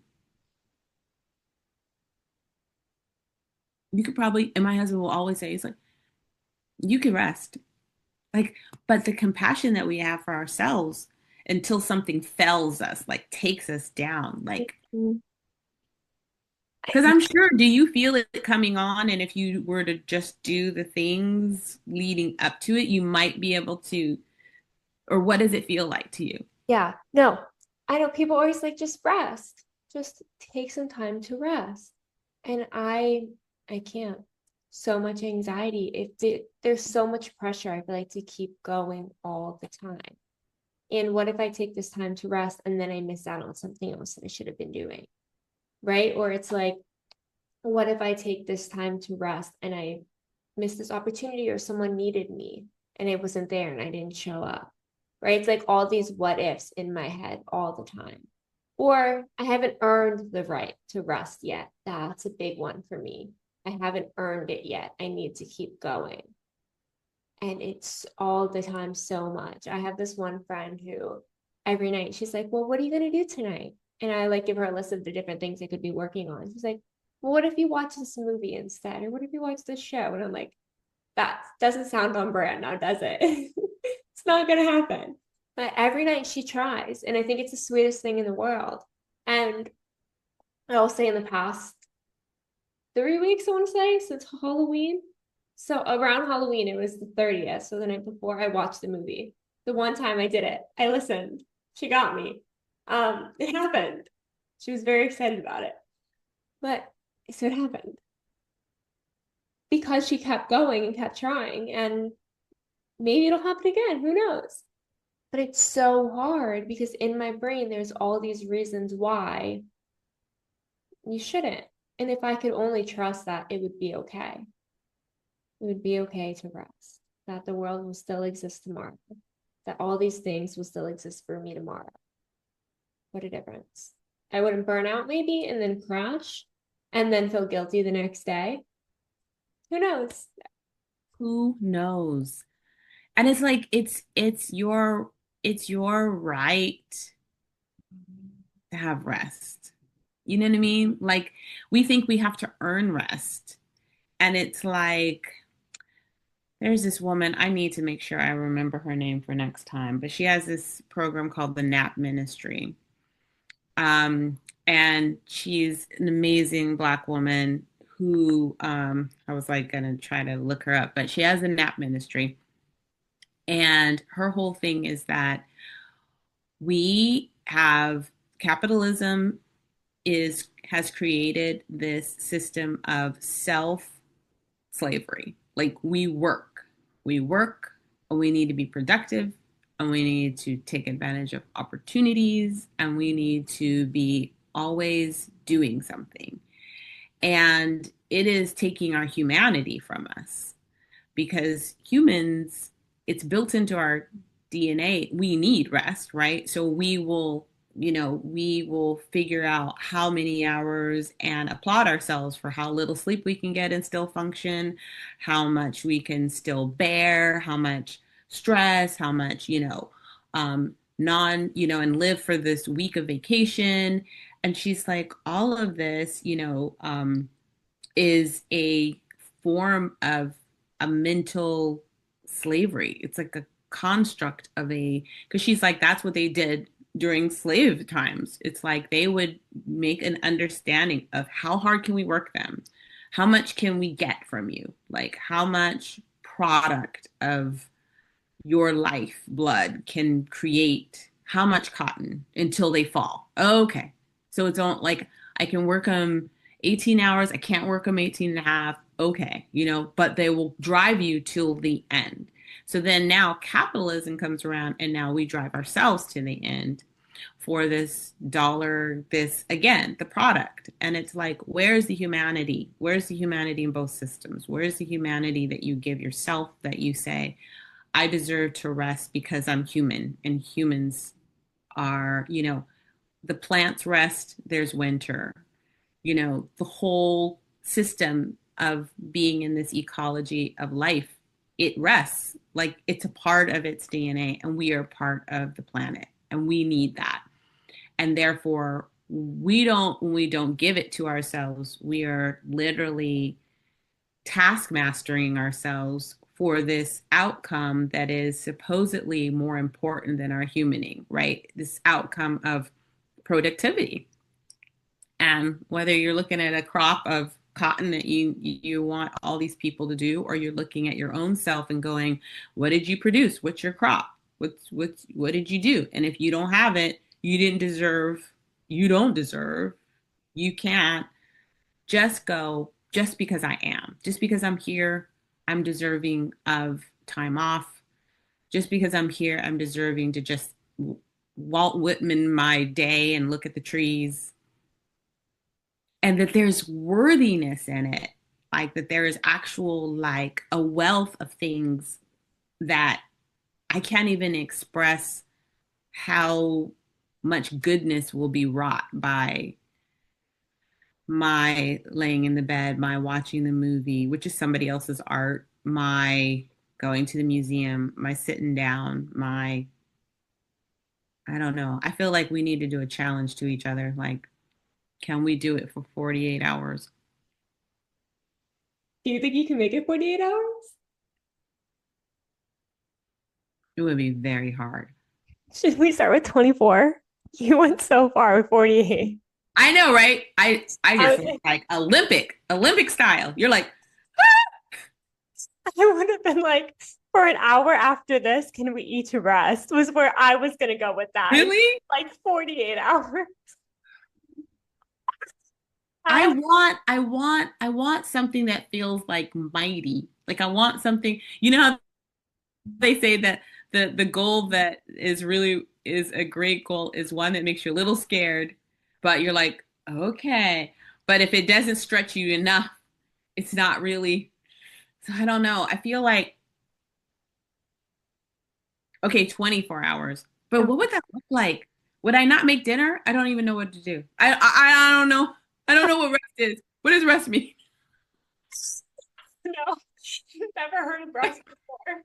You could probably, and my husband will always say, he's like, you can rest, like, but the compassion that we have for ourselves until something fells us, like takes us down, like, Mhm. I because think, I'm sure, do you feel it coming on? And if you were to just do the things leading up to it, you might be able to, or what does it feel like to you? yeah, no, I know people always like just rest, just take some time to rest. And I can't. So much anxiety. There's so much pressure, I feel like, to keep going all the time. And what if I take this time to rest and then I miss out on something else that I should have been doing? Right? Or it's like, what if I take this time to rest and I missed this opportunity or someone needed me and I wasn't there and I didn't show up? Right? It's like all these what ifs in my head all the time. Or I haven't earned the right to rest yet. That's a big one for me. I haven't earned it yet. I need to keep going. And it's all the time so much. I have this one friend who every night she's like, well, what are you going to do tonight? And I like give her a list of the different things I could be working on. She's like, well, what if you watch this movie instead? Or what if you watch this show? And I'm like, that doesn't sound on brand now, does it? It's not going to happen. But every night she tries. And I think it's the sweetest thing in the world. And I'll say in the past 3 weeks, I want to say, since Halloween. So around Halloween, it was the 30th. So the night before, I watched the movie. The one time I did it, I listened. She got me. It happened. She was very excited about it. But so it happened because she kept going and kept trying. And maybe it'll happen again. Who knows? But it's so hard because in my brain, there's all these reasons why you shouldn't. And if I could only trust that, it would be okay. It would be okay to rest, that the world will still exist tomorrow, that all these things will still exist for me tomorrow. What a difference. I wouldn't burn out maybe and then crash and then feel guilty the next day. Who knows? Who knows? And it's like it's your right to have rest. You know what I mean? Like we think we have to earn rest. And it's like there's this woman, I need to make sure I remember her name for next time, but she has this program called the Nap Ministry. Um, and she's an amazing Black woman who I was like gonna try to look her up, but she has a Nap Ministry. And her whole thing is that we have capitalism is has created this system of self slavery. Like we work, and we need to be productive, and we need to take advantage of opportunities, and we need to be always doing something. And it is taking our humanity from us because humans, it's built into our DNA. We need rest, right? So we will figure out how many hours and applaud ourselves for how little sleep we can get and still function, how much we can still bear, how much stress, how much, and live for this week of vacation. And she's like, all of this, is a form of a mental slavery. It's like a construct of because she's like, that's what they did during slave times. It's like they would make an understanding of how hard can we work them? How much can we get from you? Like, how much product of your life blood can create how much cotton until they fall. Okay. So it's on like I can work them 18 hours. I can't work them 18 and a half. Okay. But they will drive you till the end. So then now capitalism comes around and now we drive ourselves to the end for this dollar, this again, the product. And it's like, where's the humanity? Where's the humanity in both systems? Where's the humanity that you give yourself that you say, I deserve to rest because I'm human and humans are, the plants rest, there's winter. The whole system of being in this ecology of life, it rests like it's a part of its DNA and we are part of the planet and we need that. And therefore, when we don't give it to ourselves, we are literally task mastering ourselves for this outcome that is supposedly more important than our humaning, right? This outcome of productivity. And whether you're looking at a crop of cotton that you want all these people to do, or you're looking at your own self and going, what did you produce? What's your crop? What did you do? And if you don't have it, you didn't deserve, you don't deserve, you can't just go, just because I am, just because I'm here, I'm deserving of time off. Just because I'm here, I'm deserving to just Walt Whitman my day and look at the trees. And that there's worthiness in it, like that there is actual, like a wealth of things that I can't even express how much goodness will be wrought by my laying in the bed, my watching the movie, which is somebody else's art, my going to the museum, my sitting down, I don't know. I feel like we need to do a challenge to each other. Like, can we do it for 48 hours? Do you think you can make it 48 hours? It would be very hard. Should we start with 24? You went so far with 48. I know, right? I just I, like Olympic style. You're like, I would have been like, for an hour after this, can we eat to rest? Was where I was going to go with that. really? Like 48 hours. I want something that feels like mighty. Like I want something, how they say that the goal that is a great goal is one that makes you a little scared, but you're like, okay. But if it doesn't stretch you enough, it's not really. So I don't know. I feel like, okay, 24 hours. But what would that look like? Would I not make dinner? I don't even know what to do. I don't know. I don't know what rest is. What does rest mean? No, never heard of rest before.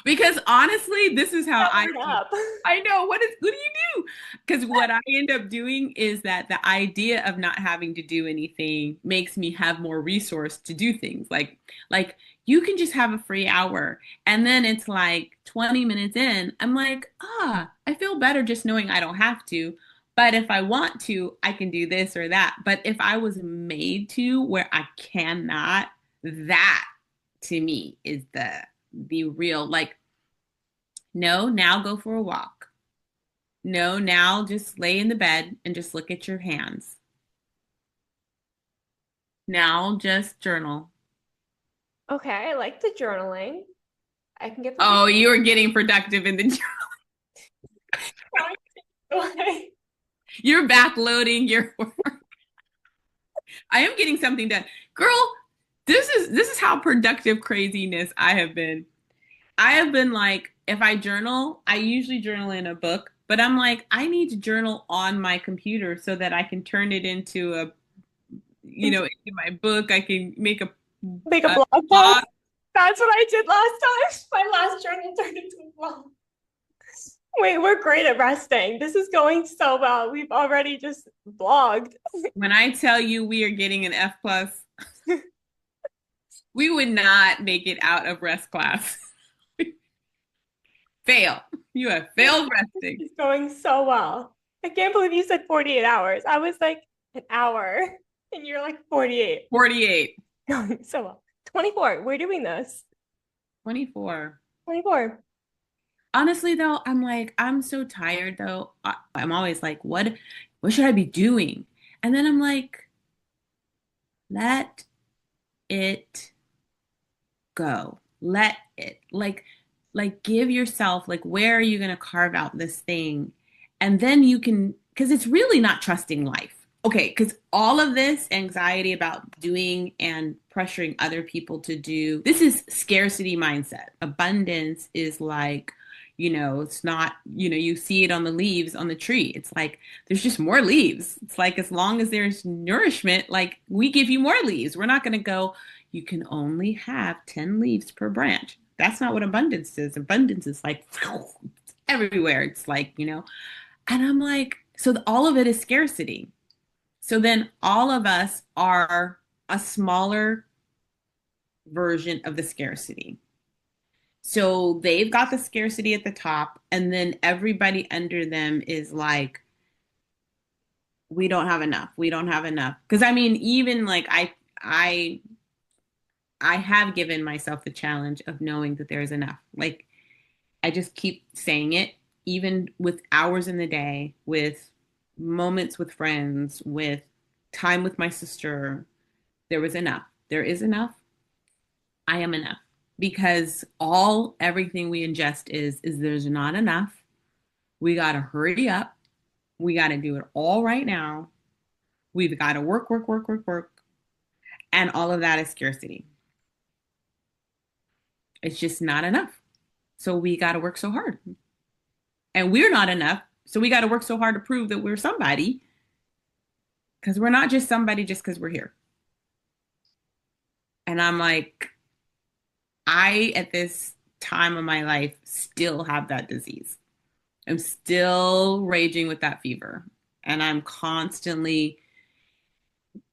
Because honestly, this is how Up. I know what do you do? Because what I end up doing is that the idea of not having to do anything makes me have more resource to do things. Like you can just have a free hour and then it's like 20 minutes in, I'm like, I feel better just knowing I don't have to. But if I want to, I can do this or that. But if I was made to where I cannot, that to me is the real like, no, now go for a walk. No, now just lay in the bed and just look at your hands. Now just journal. Okay, I like the journaling. I can get Oh, you are getting productive in the journal. the You're backloading your work. I am getting something done. Girl, this is how productive craziness I have been. I have been like, if I journal, I usually journal in a book, but I'm like, I need to journal on my computer so that I can turn it into into my book. I can make Make a a blog blog. post. That's what I did last time. My last journal turned into a blog. Wait, we're great at resting. This is going so well. We've already just blogged. When I tell you we are getting an F plus, we would not make it out of rest class. Fail. You have failed resting. It's going so well. I can't believe you said 48 hours. I was like an hour, and you're like 48. 48. Going so well. 24. We're doing this. 24. 24. Honestly, though, I'm like, I'm so tired, though. I'm always like, what should I be doing? And then I'm like, let it go. Let it like give yourself like where are you going to carve out this thing? And then you can because it's really not trusting life. Okay, because all of this anxiety about doing and pressuring other people to do, this is scarcity mindset. Abundance is like, it's not, you see it on the leaves on the tree. It's like there's just more leaves. It's like as long as there's nourishment, like we give you more leaves. We're not going to go, you can only have 10 leaves per branch. That's not what abundance is. Abundance is like everywhere. It's like, and I'm like, so all of it is scarcity. So then all of us are a smaller version of the scarcity. So they've got the scarcity at the top, and then everybody under them is like, we don't have enough. We don't have enough. Because I mean, even like I I have given myself the challenge of knowing that there is enough. Like I just keep saying it, even with hours in the day, with moments with friends, with time with my sister. There was enough. There is enough. I am enough. Because everything we ingest is there's not enough. We got to hurry up. We got to do it all right now. We've got to work, work, work, work, work. And all of that is scarcity. It's just not enough. So we got to work so hard. And we're not enough. So we got to work so hard to prove that we're somebody because we're not just somebody just because we're here. And I'm like, I, at this time of my life, still have that disease. I'm still raging with that fever. And I'm constantly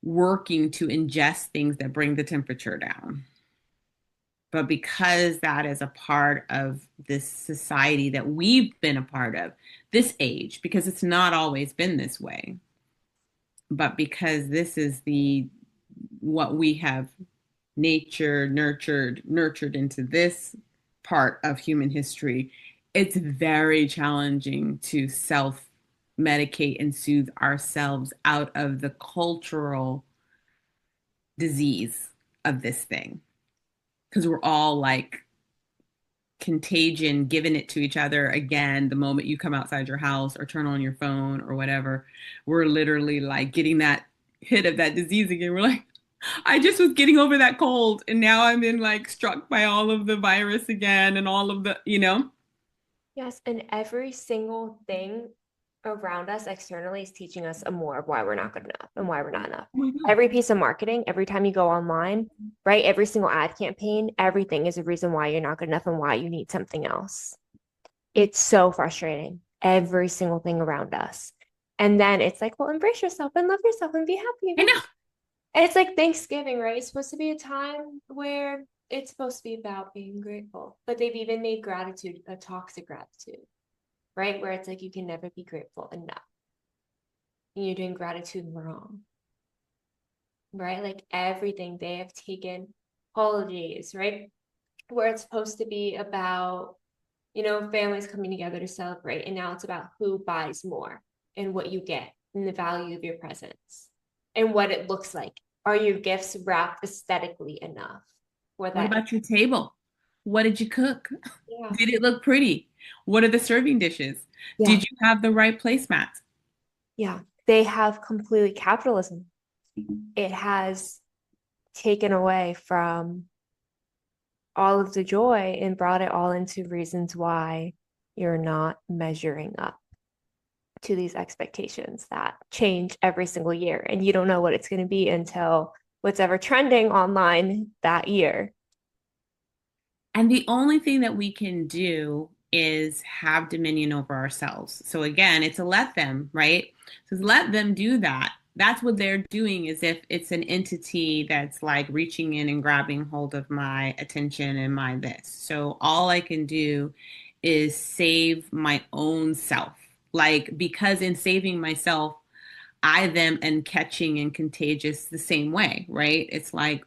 working to ingest things that bring the temperature down. But because that is a part of this society that we've been a part of, this age, because it's not always been this way, but because this is what we have nurtured into this part of human history, it's very challenging to self medicate and soothe ourselves out of the cultural disease of this thing. Because we're all like contagion, giving it to each other again the moment you come outside your house or turn on your phone or whatever. We're literally like getting that hit of that disease again. We're like, I just was getting over that cold and now I'm in like struck by all of the virus again and all of the. Yes, and every single thing around us externally is teaching us more of why we're not good enough and why we're not enough. Every piece of marketing, every time you go online, right? Every single ad campaign, everything is a reason why you're not good enough and why you need something else. It's so frustrating. Every single thing around us. And then it's like, well, embrace yourself and love yourself and be happy. I know. And it's like Thanksgiving, right? It's supposed to be a time where it's supposed to be about being grateful. But they've even made gratitude a toxic gratitude, right? Where it's like you can never be grateful enough. And you're doing gratitude wrong, right? Like everything they have taken holidays, right? Where it's supposed to be about, families coming together to celebrate. And now it's about who buys more and what you get and the value of your presence and what it looks like. Are your gifts wrapped aesthetically enough for that? What about your table? What did you cook? Yeah. Did it look pretty? What are the serving dishes? Yeah. Did you have the right placemats? Yeah, they have completely capitalism. It has taken away from all of the joy and brought it all into reasons why you're not measuring up to these expectations that change every single year. And you don't know what it's going to be until what's ever trending online that year. And the only thing that we can do is have dominion over ourselves. So again, it's a let them, right? So let them do that. That's what they're doing, is if it's an entity that's like reaching in and grabbing hold of my attention and my this. So all I can do is save my own self. Like, because in saving myself, I them and catching and contagious the same way, right? It's like,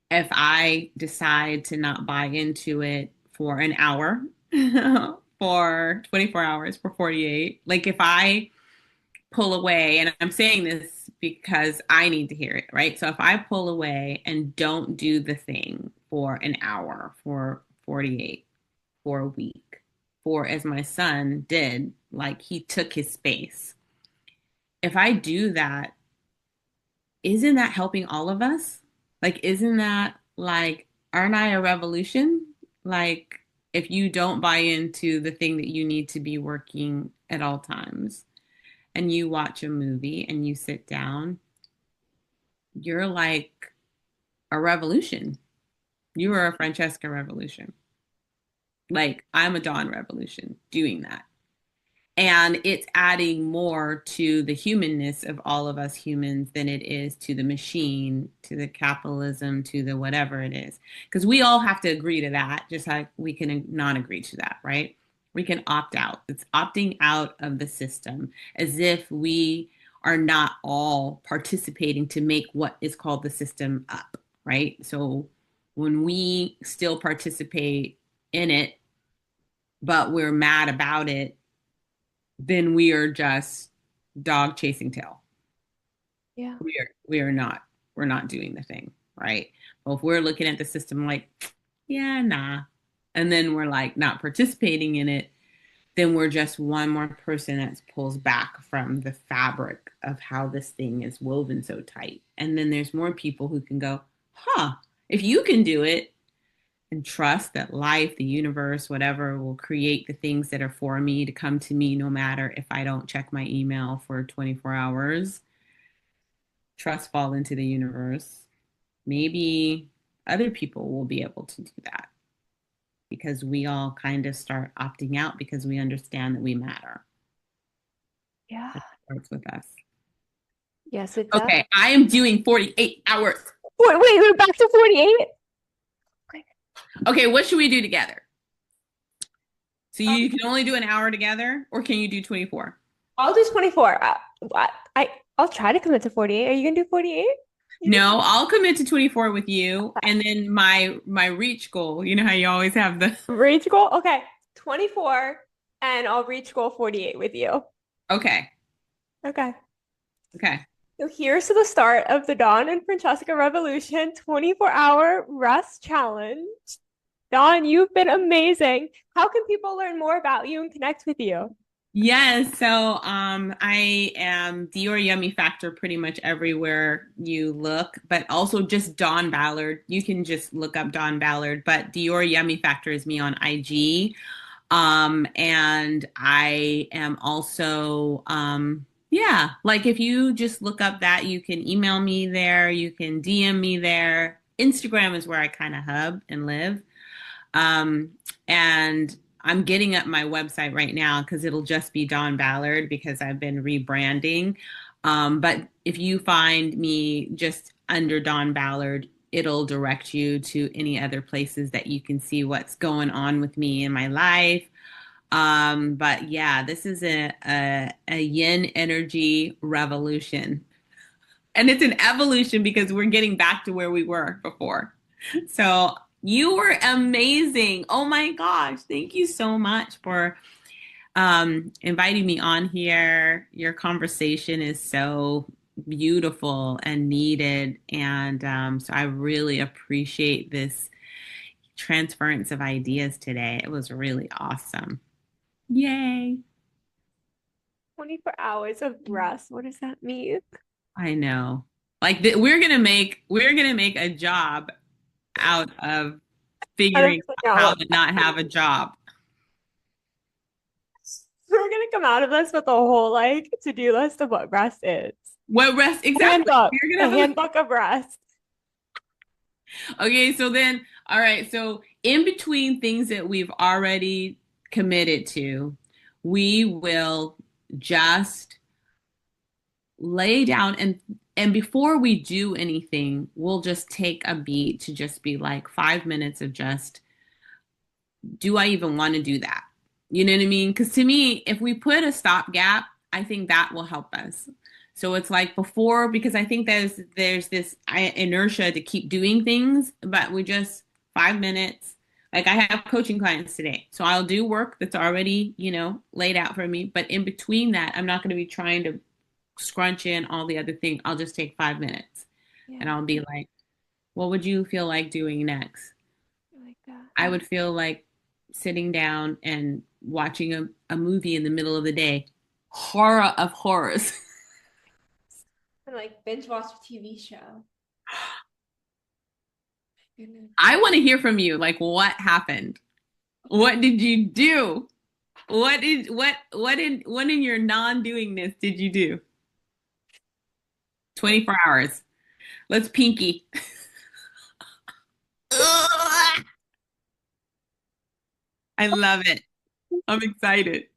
if I decide to not buy into it for an hour, for 24 hours, for 48, like if I pull away, and I'm saying this because I need to hear it, right? So if I pull away and don't do the thing for an hour, for 48, for a week, for as my son did, like he took his space. If I do that, isn't that helping all of us? Like, isn't that like, aren't I a revolution? Like, if you don't buy into the thing that you need to be working at all times and you watch a movie and you sit down, you're like a revolution. You are a Francesca revolution. Like, I'm a Dawn revolution doing that. And it's adding more to the humanness of all of us humans than it is to the machine, to the capitalism, to the whatever it is. Because we all have to agree to that, just like we can not agree to that, right? We can opt out. It's opting out of the system, as if we are not all participating to make what is called the system up, right? So when we still participate in it, but we're mad about it, then we are just dog chasing tail. Yeah. We are not, we're not doing the thing, right? Well, if we're looking at the system like, yeah, nah, and then we're like not participating in it, then we're just one more person that pulls back from the fabric of how this thing is woven so tight. And then there's more people who can go, huh, if you can do it, and trust that life, the universe, whatever, will create the things that are for me to come to me no matter if I don't check my email for 24 hours. Trust fall into the universe. Maybe other people will be able to do that because we all kind of start opting out because we understand that we matter. Yeah. That starts with us. Yes, it does. Okay, I am doing 48 hours. Wait, we're back to 48? Okay, what should we do together? So Um, you can only do an hour together, or can you do 24? I'll do 24. I'll try to commit to 48. Are you gonna do 48? You No, I'll commit to 24 with you. And then my reach goal, you know how you always have the reach goal? Okay. 24 and I'll reach goal 48 with you. okay. Okay. Okay. So here's to the start of the Dawn and Francesca Revolution 24-hour rest challenge. Dawn, you've been amazing. How can people learn more about you and connect with you? Yes, so I am Dior Yummy Factor pretty much everywhere you look, but also just Dahn Ballard. You can just look up Dahn Ballard, but Dior Yummy Factor is me on IG. And I am also, yeah, like if you just look up that, you can email me there, you can DM me there. Instagram is where I kind of hub and live. Um, and I'm getting up my website right now because it'll just be Dahn Ballard because I've been rebranding. But if you find me just under Dahn Ballard, it'll direct you to any other places that you can see what's going on with me in my life. But yeah, this is a yin energy revolution. And it's an evolution because we're getting back to where we were before. So you were amazing. Oh my gosh. Thank you so much for inviting me on here. Your conversation is so beautiful and needed. And so I really appreciate this transference of ideas today. It was really awesome. Yay. 24 hours of rest. What does that mean? I know. Like we're gonna make a job out of I don't figuring figure out out how what to not have a job. we're gonna come out of this with a whole like to-do list of what rest is. What rest exactly? Handbook, We're a gonna have handbook of rest. okay, so then all right, so in between things that we've already committed to, we will just lay down and before we do anything, we'll just take a beat to just be like 5 minutes of just, do I even want to do that? You know what I mean? Because to me, if we put a stopgap, I think that will help us. So it's like before, because I think there's this inertia to keep doing things, but we just 5 minutes. Like I have coaching clients today, so I'll do work that's already laid out for me. But in between that, I'm not going to be trying to scrunch in all the other things. I'll just take 5 minutes, and Yeah, I'll be like, "What would you feel like doing next?" I like that. I would feel like sitting down and watching a movie in the middle of the day. Horror of horrors. And like binge watch a TV show. Goodness. I want to hear from you. Like, what happened? What did you do? What in your non-doingness did you do? 24 hours. Let's pinky. I love it. I'm excited. Thank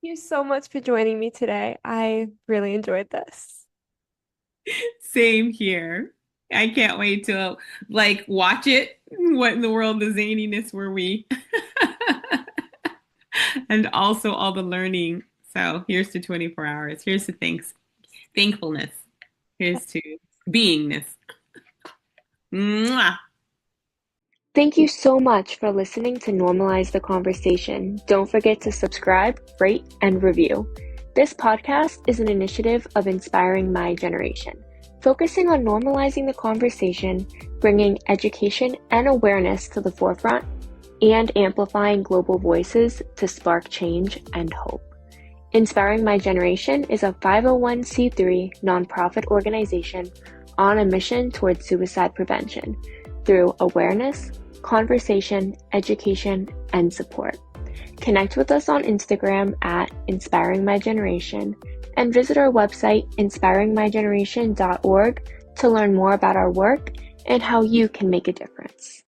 you so much for joining me today. I really enjoyed this. Same here. I can't wait to like watch it. What in the world, the zaniness were we? And also all the learning. So here's to 24 hours. Here's to thankfulness. Here's to beingness. Mwah. Thank you so much for listening to Normalize the Conversation. Don't forget to subscribe, rate, and review. This podcast is an initiative of Inspiring My Generation, focusing on normalizing the conversation, bringing education and awareness to the forefront, and amplifying global voices to spark change and hope. Inspiring My Generation is a 501c3 nonprofit organization on a mission towards suicide prevention through awareness, conversation, education, and support. Connect with us on Instagram at Inspiring My Generation and visit our website inspiringmygeneration.org to learn more about our work and how you can make a difference.